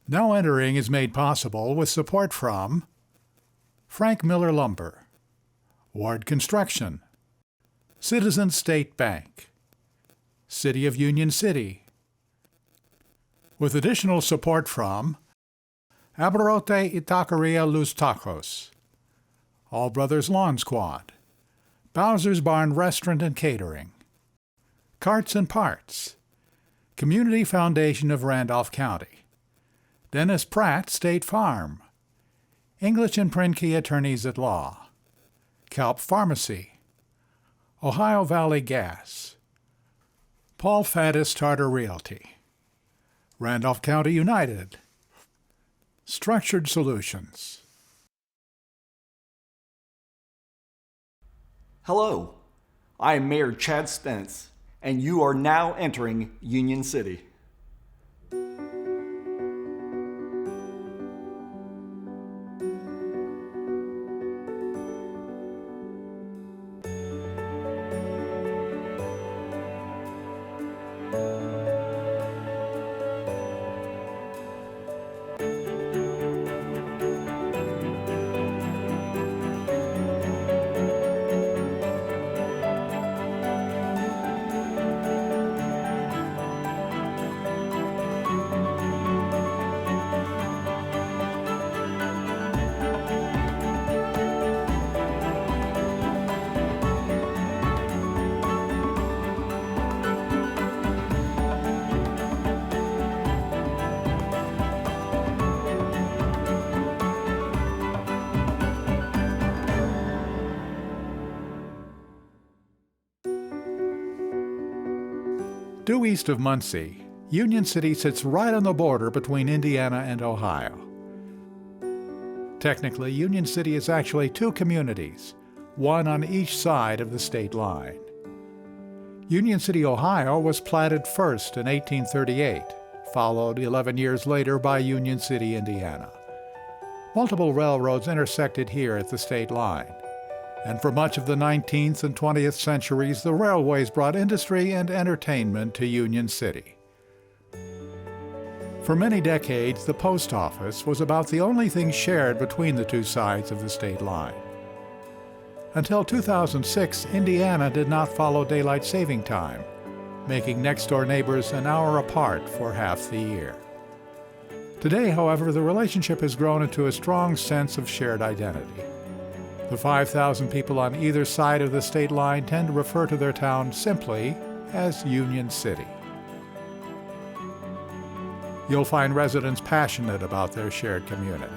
Now Entering is made possible with support from Frank Miller Lumber, Ward Construction, Citizens State Bank, City of Union City, with additional support from Abarote y Taqueria Los Tacos, All Brothers Lawn Squad, Bowser's Barn Restaurant and Catering, Carts and Parts, Community Foundation of Randolph County, Dennis Pratt State Farm, English and Prentke Attorneys at Law, Calp Pharmacy, Ohio Valley Gas, Paul Faddis Tartar Realty, Randolph County United, Structured Solutions. Hello, I am Mayor Chad Spence, and you are now entering Union City. Due east of Muncie, Union City sits right on the border between Indiana and Ohio. Technically, Union City is actually two communities, one on each side of the state line. Union City, Ohio was platted first in 1838, followed 11 years later by Union City, Indiana. Multiple railroads intersected here at the state line, and for much of the 19th and 20th centuries, the railways brought industry and entertainment to Union City. For many decades, the post office was about the only thing shared between the two sides of the state line. Until 2006, Indiana did not follow daylight saving time, making next-door neighbors an hour apart for half the year. Today, however, the relationship has grown into a strong sense of shared identity. The 5,000 people on either side of the state line tend to refer to their town simply as Union City. You'll find residents passionate about their shared community,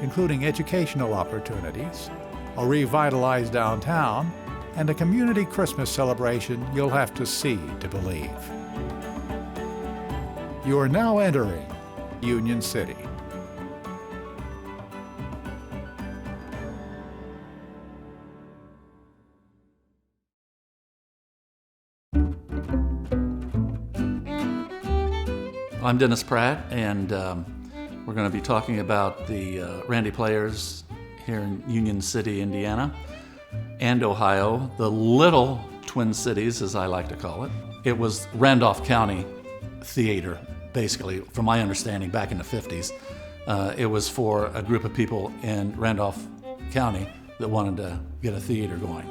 including educational opportunities, a revitalized downtown, and a community Christmas celebration you'll have to see to believe. You are now entering Union City. I'm Dennis Pratt, and we're going to be talking about the Randy Players here in Union City, Indiana, and Ohio, the little Twin Cities, as I like to call it. It was Randolph County theater, basically, from my understanding, back in the 50s. It was for a group of people in Randolph County that wanted to get a theater going.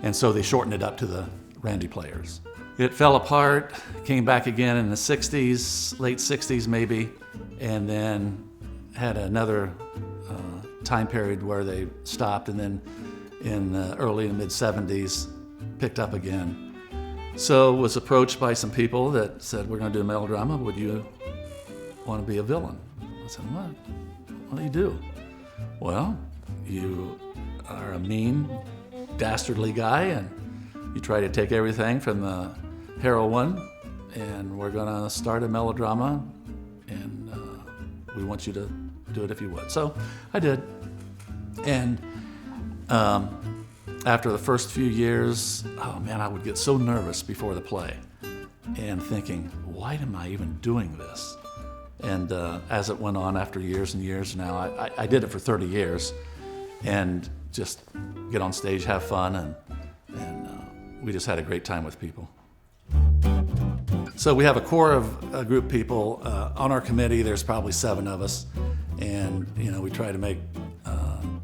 And so they shortened it up to the Randy Players. It fell apart, came back again in the 60s, late 60s maybe, and then had another time period where they stopped, and then in the early and mid 70s picked up again. So was approached by some people that said, we're going to do a melodrama, would you want to be a villain? I said, what do you do? Well, you are a mean, dastardly guy, and you try to take everything from the heroine, and we're going to start a melodrama, and we want you to do it if you would. So I did. And after the first few years, oh man, I would get so nervous before the play and thinking, why am I even doing this? And as it went on after years and years now, I did it for 30 years and just get on stage, have fun, and we just had a great time with people. So we have a core of a group of people. On our committee, there's probably 7 of us. And, we try to make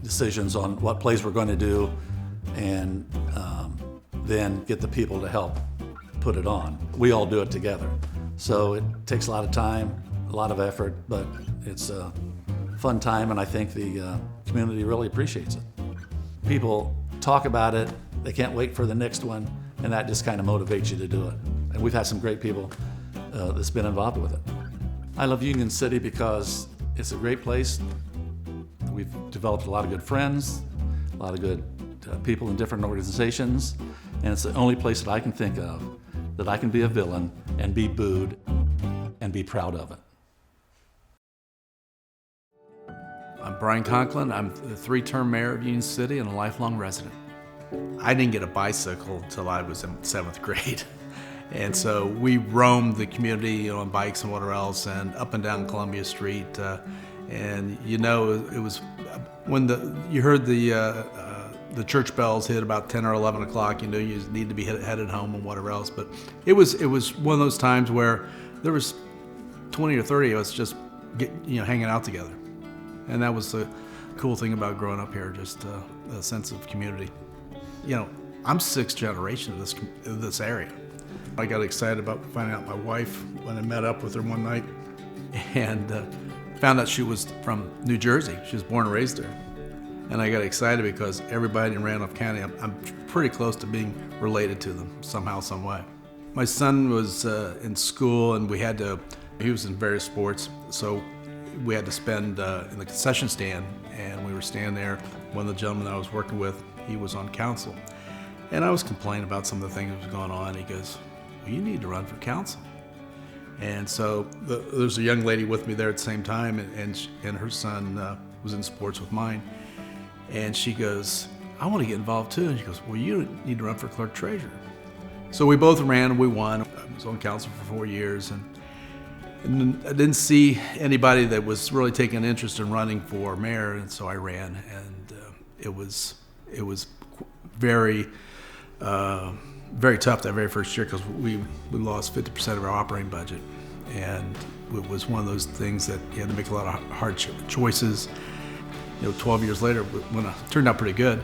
decisions on what plays we're going to do and then get the people to help put it on. We all do it together. So it takes a lot of time, a lot of effort, but it's a fun time, and I think the community really appreciates it. People talk about it, they can't wait for the next one, and that just kind of motivates you to do it. And we've had some great people that's been involved with it. I love Union City because it's a great place. We've developed a lot of good friends, a lot of good people in different organizations, and it's the only place that I can think of that I can be a villain and be booed and be proud of it. I'm Brian Conklin. I'm the 3-term mayor of Union City and a lifelong resident. I didn't get a bicycle until I was in 7th grade. And so we roamed the community on bikes and whatever else, and up and down Columbia Street. And it was when you heard the church bells hit about 10 or 11 o'clock, you need to be headed home and whatever else. But it was one of those times where there was 20 or 30 of us just hanging out together. And that was the cool thing about growing up here, just a sense of community. I'm 6th generation of this area. I got excited about finding out my wife when I met up with her one night, and found out she was from New Jersey. She was born and raised there. And I got excited because everybody in Randolph County, I'm pretty close to being related to them somehow, some way. My son was in school, and he was in various sports, so we had to spend in the concession stand, and we were standing there. One of the gentlemen I was working with, he was on council. And I was complaining about some of the things that was going on. He goes, well, you need to run for council. And so there's a young lady with me there at the same time, and her son was in sports with mine. And she goes, I want to get involved too. And she goes, well, you need to run for clerk treasurer. So we both ran and we won. I was on council for 4 years, and I didn't see anybody that was really taking an interest in running for mayor, and so I ran. And it was very very tough that very first year, because we lost 50% of our operating budget, and it was one of those things that you had to make a lot of hard choices. 12 years later, when it turned out pretty good,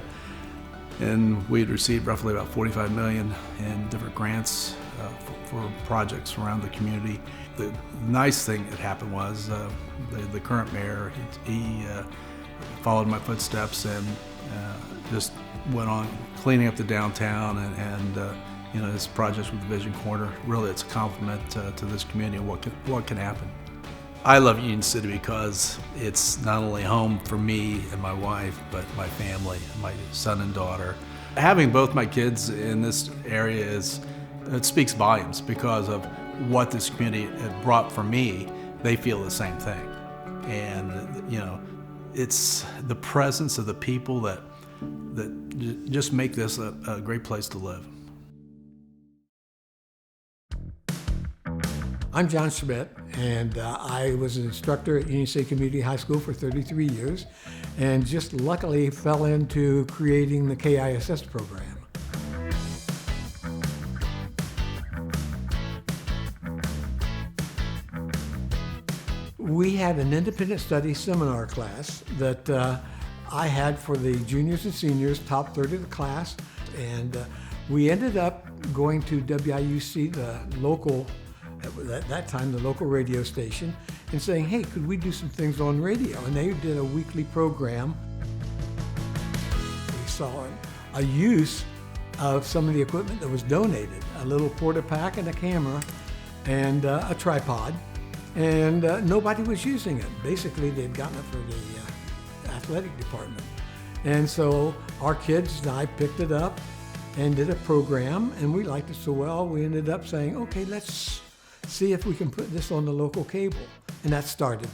and we had received roughly about $45 million in different grants for projects around the community. The nice thing that happened was the current mayor, he followed my footsteps and just went on cleaning up the downtown, and his projects with the Vision Corner. Really, it's a compliment to this community and what can happen. I love Union City because it's not only home for me and my wife, but my family, my son and daughter. Having both my kids in this area it speaks volumes because of what this community had brought for me. They feel the same thing, and it's the presence of the people that just make this a great place to live. I'm John Schmidt, and I was an instructor at Union City Community High School for 33 years, and just luckily fell into creating the KISS program. We had an independent study seminar class that I had for the juniors and seniors, top third of the class, and we ended up going to WIUC, the local, at that time, the local radio station, and saying, hey, could we do some things on radio? And they did a weekly program. We saw a use of some of the equipment that was donated, a little porta-pack and a camera and a tripod, and nobody was using it. Basically, they'd gotten it for the athletic department. And so our kids and I picked it up and did a program, and we liked it so well, we ended up saying, okay, let's see if we can put this on the local cable. And that started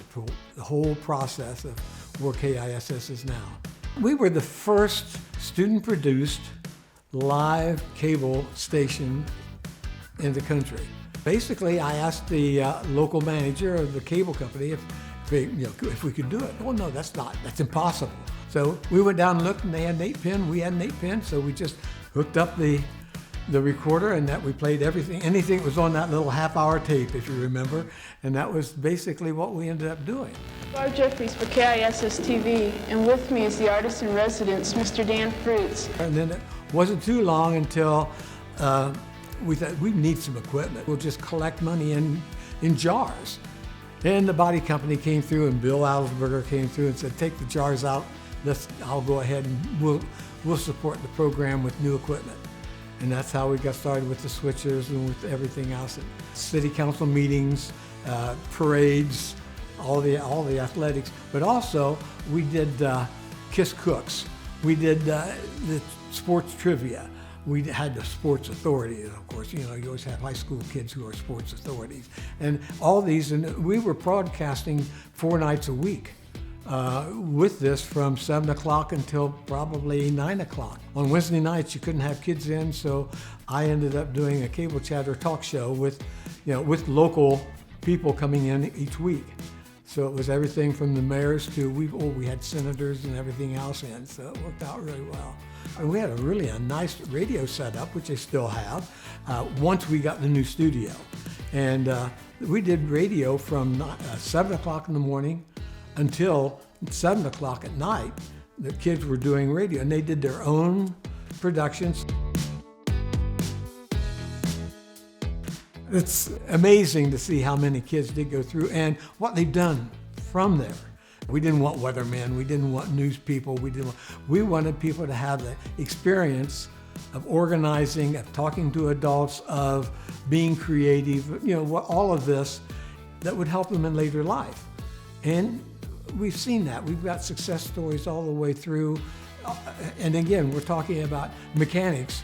the whole process of where KISS is now. We were the first student-produced live cable station in the country. Basically, I asked the local manager of the cable company if we could do it. Oh no, that's impossible. So we went down and looked, and they had an 8-pin, we had an 8-pin, so we just hooked up the the recorder, and that we played anything that was on that little half-hour tape, if you remember, and that was basically what we ended up doing. Barb Jeffries for KISS-TV, and with me is the artist-in-residence, Mr. Dan Fruits. And then it wasn't too long until we thought we need some equipment. We'll just collect money in jars. And the body company came through, and Bill Alsberger came through and said, take the jars out, I'll go ahead and we'll support the program with new equipment. And that's how we got started with the switchers and with everything else. And city council meetings, parades, all the athletics. But also, we did Kiss Cooks. We did the sports trivia. We had the sports authorities, of course. You know, you always have high school kids who are sports authorities. And all these, and we were broadcasting 4 nights a week with this from 7 o'clock until probably 9 o'clock. On Wednesday nights, you couldn't have kids in, so I ended up doing a cable chatter talk show with local people coming in each week. So it was everything from the mayors to, we had senators and everything else in, so it worked out really well. And we had a nice radio setup, which I still have, once we got the new studio. And we did radio from 7 o'clock in the morning until 7 o'clock at night. The kids were doing radio, and they did their own productions. It's amazing to see how many kids did go through and what they've done from there. We didn't want weathermen, we didn't want news people, we wanted people to have the experience of organizing, of talking to adults, of being creative, all of this that would help them in later life. And we've seen that. We've got success stories all the way through. And again, we're talking about mechanics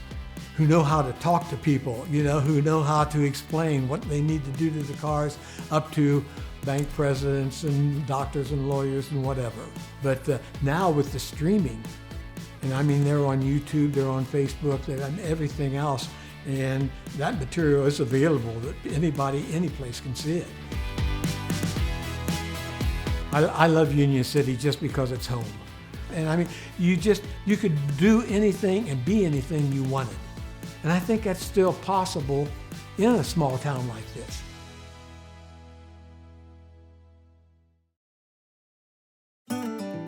who know how to talk to people, who know how to explain what they need to do to the cars, up to bank presidents and doctors and lawyers and whatever. But now with the streaming, and I mean, they're on YouTube, they're on Facebook, they're on everything else, and that material is available that anybody, any place can see it. I love Union City just because it's home. And I mean, you could do anything and be anything you wanted. And I think that's still possible in a small town like this.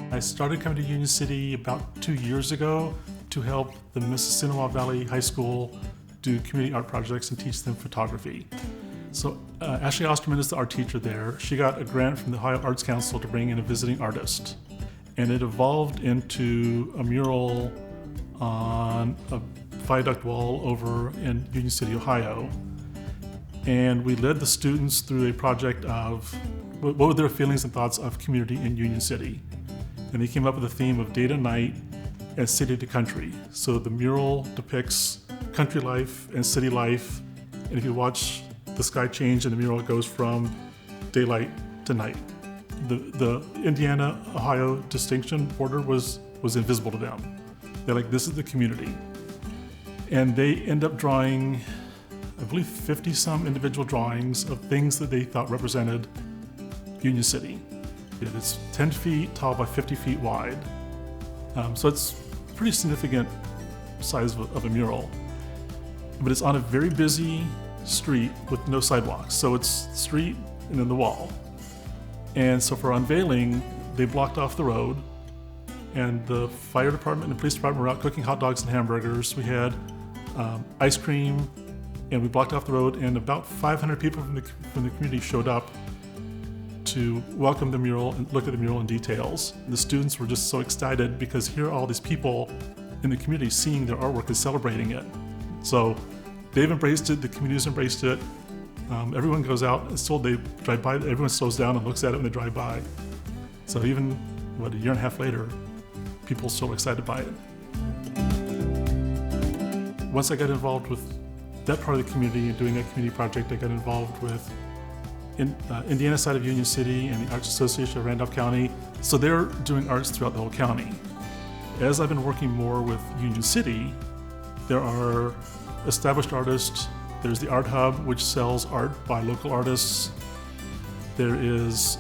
I started coming to Union City about 2 years ago to help the Mississinawa Valley High School do community art projects and teach them photography. So Ashley Osterman is the art teacher there. She got a grant from the Ohio Arts Council to bring in a visiting artist. And it evolved into a mural on a viaduct wall over in Union City, Ohio. And we led the students through a project of what were their feelings and thoughts of community in Union City. And they came up with a theme of day to night and city to country. So the mural depicts country life and city life. And if you watch the sky change in the mural, it goes from daylight to night. The Indiana-Ohio distinction border was invisible to them. They're like, this is the community. And they end up drawing, I believe, 50-some individual drawings of things that they thought represented Union City. It's 10 feet tall by 50 feet wide. So it's a pretty significant size of a mural. But it's on a very busy street with no sidewalks. So it's street and then the wall. And so for unveiling, they blocked off the road, and the fire department and the police department were out cooking hot dogs and hamburgers. We had ice cream, and we blocked off the road, and about 500 people from the community showed up to welcome the mural and look at the mural in details. The students were just so excited because here are all these people in the community seeing their artwork and celebrating it. So they've embraced it, the community's embraced it. Everyone goes out, it's told they drive by, everyone slows down and looks at it when they drive by. So even, a year and a half later, people are still excited by it. Once I got involved with that part of the community and doing that community project, I got involved with Indiana side of Union City and the Arts Association of Randolph County. So they're doing arts throughout the whole county. As I've been working more with Union City, there are established artists. There's the Art Hub, which sells art by local artists. There is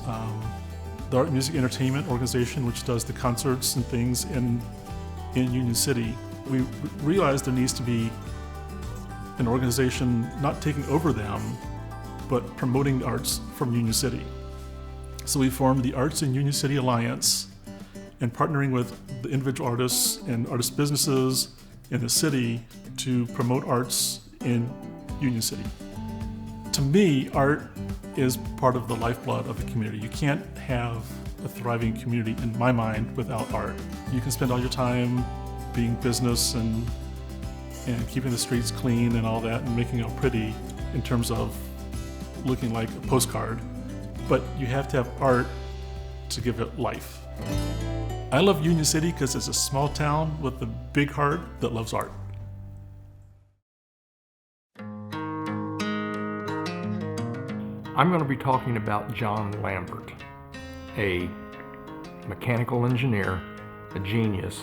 the Art Music Entertainment Organization, which does the concerts and things in Union City. We realized there needs to be an organization not taking over them, but promoting the arts from Union City. So we formed the Arts in Union City Alliance, and partnering with the individual artists and artist businesses in the city to promote arts in Union City. To me, art is part of the lifeblood of the community. You can't have a thriving community, in my mind, without art. You can spend all your time being business and keeping the streets clean and all that and making it pretty in terms of looking like a postcard, but you have to have art to give it life. I love Union City because it's a small town with a big heart that loves art. I'm going to be talking about John Lambert, a mechanical engineer, a genius,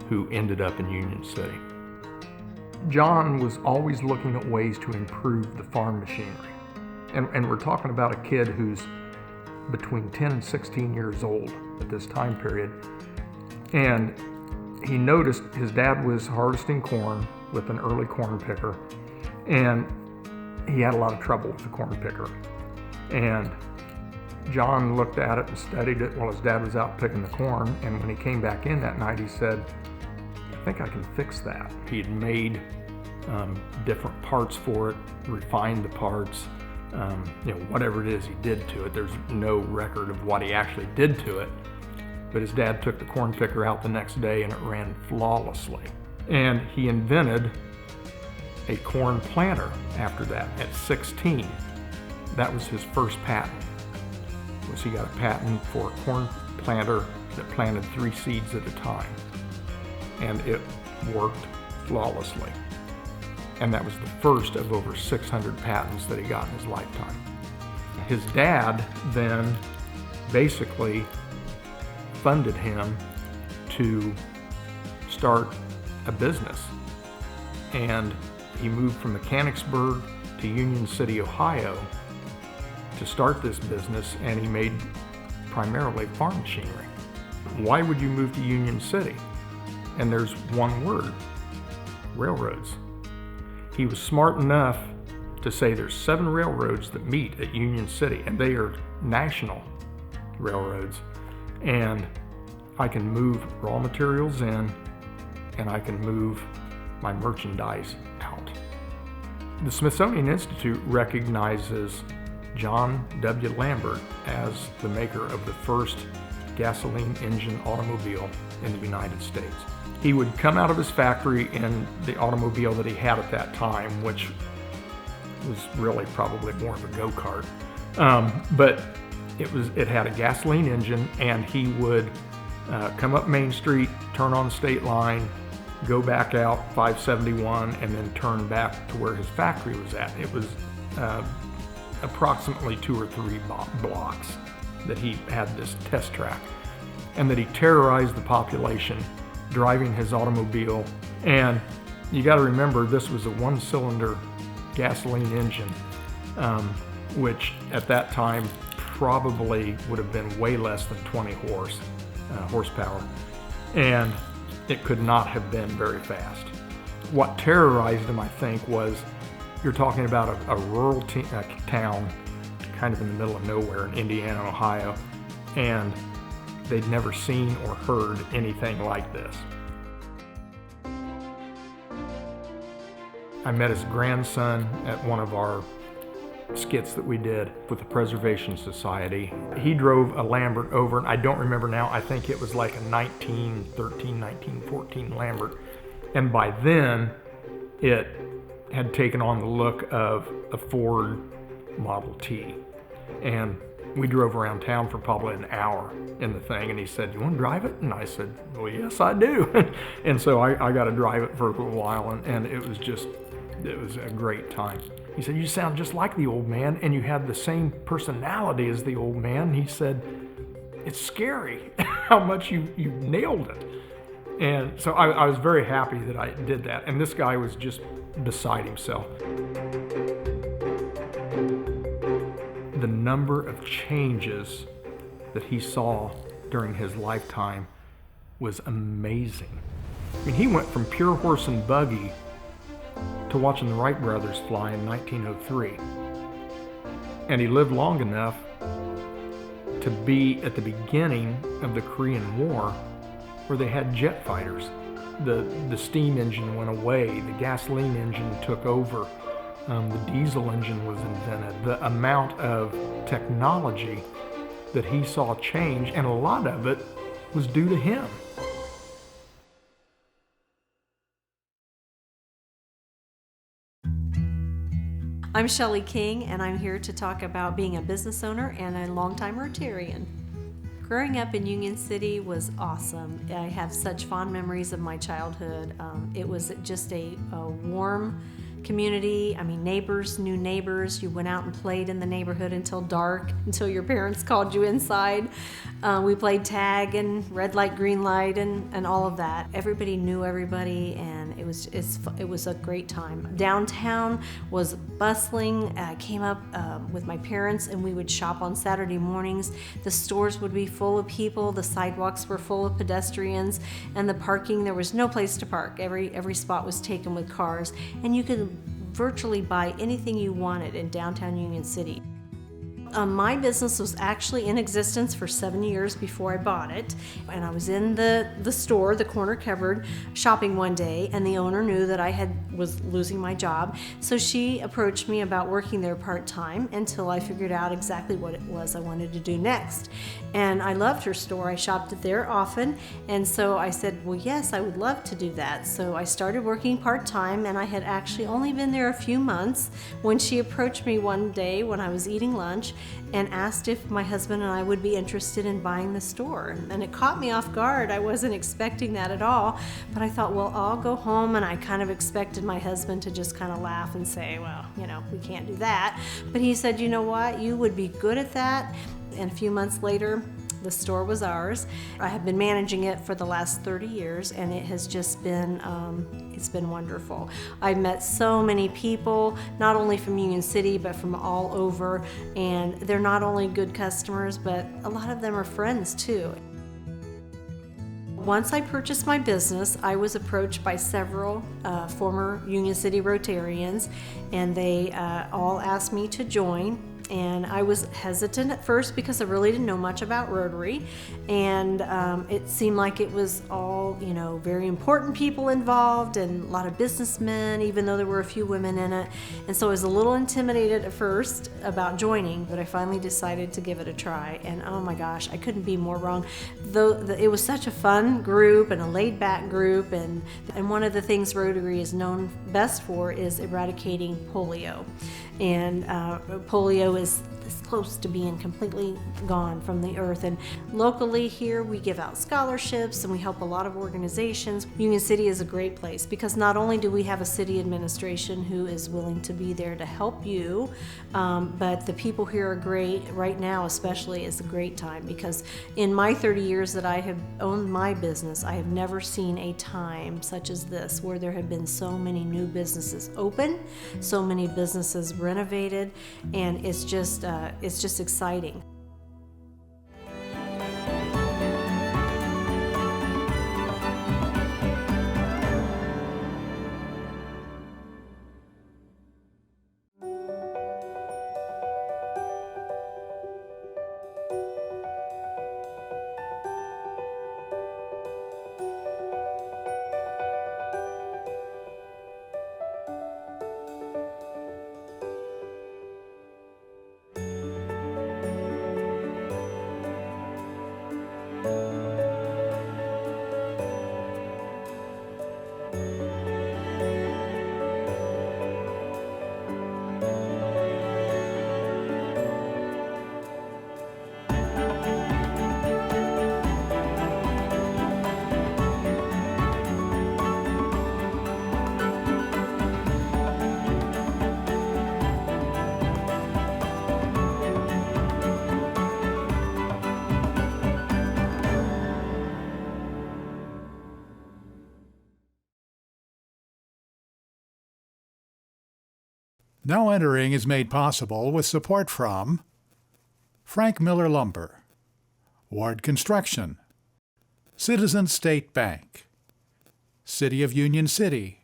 who ended up in Union City. John was always looking at ways to improve the farm machinery. And we're talking about a kid who's between 10 and 16 years old at this time period. And he noticed his dad was harvesting corn with an early corn picker, and he had a lot of trouble with the corn picker. And John looked at it and studied it while his dad was out picking the corn, and when he came back in that night, he said, I think I can fix that. He had made different parts for it, refined the parts, whatever it is he did to it. There's no record of what he actually did to it, but his dad took the corn picker out the next day and it ran flawlessly. And he invented a corn planter after that at 16. That was his first patent. He got a patent for a corn planter that planted 3 seeds at a time. And it worked flawlessly. And that was the first of over 600 patents that he got in his lifetime. His dad then basically funded him to start a business. And he moved from Mechanicsburg to Union City, Ohio to start this business, and he made primarily farm machinery. Why would you move to Union City? And there's one word: railroads. He was smart enough to say there's 7 railroads that meet at Union City, and they are national railroads. And I can move raw materials in, and I can move my merchandise out. The Smithsonian Institute recognizes John W. Lambert as the maker of the first gasoline engine automobile in the United States. He would come out of his factory in the automobile that he had at that time, which was really probably more of a go-kart. But it had a gasoline engine, and he would come up Main Street, turn on State Line, go back out 571, and then turn back to where his factory was at. It was approximately 2 or 3 blocks that he had this test track, and that he terrorized the population driving his automobile. And you got to remember, this was a 1-cylinder gasoline engine, which at that time probably would have been way less than 20 horsepower, and it could not have been very fast. What terrorized him, I think, was you're talking about a rural town kind of in the middle of nowhere in Indiana, Ohio, and they'd never seen or heard anything like this. I met his grandson at one of our skits that we did with the Preservation Society. He drove a Lambert over, and I don't remember now, I think it was like a 1913, 1914 Lambert. And by then, it had taken on the look of a Ford Model T. And we drove around town for probably an hour in the thing, and he said, "You want to drive it?" And I said, "Well, yes, I do." And so I got to drive it for a little while, and it was a great time. He said, "You sound just like the old man, and you have the same personality as the old man." He said, "It's scary how much you nailed it." And so I was very happy that I did that. And this guy was just beside himself. The number of changes that he saw during his lifetime was amazing. I mean, he went from pure horse and buggy to watching the Wright brothers fly in 1903. And he lived long enough to be at the beginning of the Korean War, where they had jet fighters. The steam engine went away, the gasoline engine took over, the diesel engine was invented. The amount of technology that he saw change, and a lot of it was due to him. I'm Shelley King, and I'm here to talk about being a business owner and a longtime Rotarian. Growing up in Union City was awesome. I have such fond memories of my childhood. It was just a warm community. I mean, neighbors knew neighbors. You went out and played in the neighborhood until dark, until your parents called you inside. We played tag and red light, green light, and all of that. Everybody knew everybody, and it was a great time. Downtown was bustling. I came up with my parents, and we would shop on Saturday mornings. The stores would be full of people. The sidewalks were full of pedestrians, and the parking, there was no place to park. Every spot was taken with cars, and you could virtually buy anything you wanted in downtown Union City. My business was actually in existence for 7 years before I bought it, and I was in the store, the corner cupboard, shopping one day, and the owner knew that I was losing my job, so she approached me about working there part-time until I figured out exactly what it was I wanted to do next. And I loved her store. I shopped there often, and so I said, well, yes, I would love to do that. So I started working part-time, and I had actually only been there a few months when she approached me one day when I was eating lunch and asked if my husband and I would be interested in buying the store. And it caught me off guard. I wasn't expecting that at all, but I thought, well, I'll go home, and I kind of expected my husband to just kind of laugh and say, well, we can't do that. But he said, you know what, you would be good at that. And a few months later, the store was ours. I have been managing it for the last 30 years, and it has just been, it's been wonderful. I've met so many people, not only from Union City, but from all over, and they're not only good customers, but a lot of them are friends too. Once I purchased my business, I was approached by several former Union City Rotarians, and they all asked me to join. And I was hesitant at first because I really didn't know much about Rotary, and it seemed like it was all, very important people involved and a lot of businessmen, even though there were a few women in it. And so I was a little intimidated at first about joining, but I finally decided to give it a try. And oh my gosh, I couldn't be more wrong. It was such a fun group and a laid-back group, and one of the things Rotary is known best for is eradicating polio. And polio is close to being completely gone from the earth. And locally here, we give out scholarships and we help a lot of organizations. Union City is a great place because not only do we have a city administration who is willing to be there to help you, but the people here are great. Right now especially is a great time because in my 30 years that I have owned my business, I have never seen a time such as this where there have been so many new businesses open, so many businesses renovated, and it's just exciting. Now Entering is made possible with support from Frank Miller Lumber, Ward Construction, Citizen State Bank, City of Union City,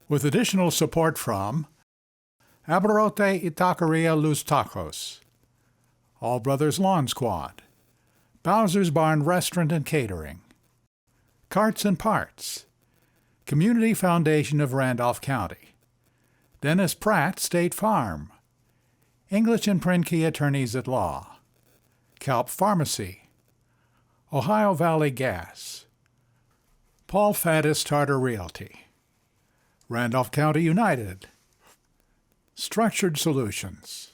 with additional support from Abarote y Taqueria Los Tacos, All Brothers Lawn Squad, Bowser's Barn Restaurant and Catering, Carts and Parts, Community Foundation of Randolph County, Dennis Pratt State Farm, English and Prentke Attorneys at Law, Calp Pharmacy, Ohio Valley Gas, Paul Faddis Tartar Realty, Randolph County United, Structured Solutions,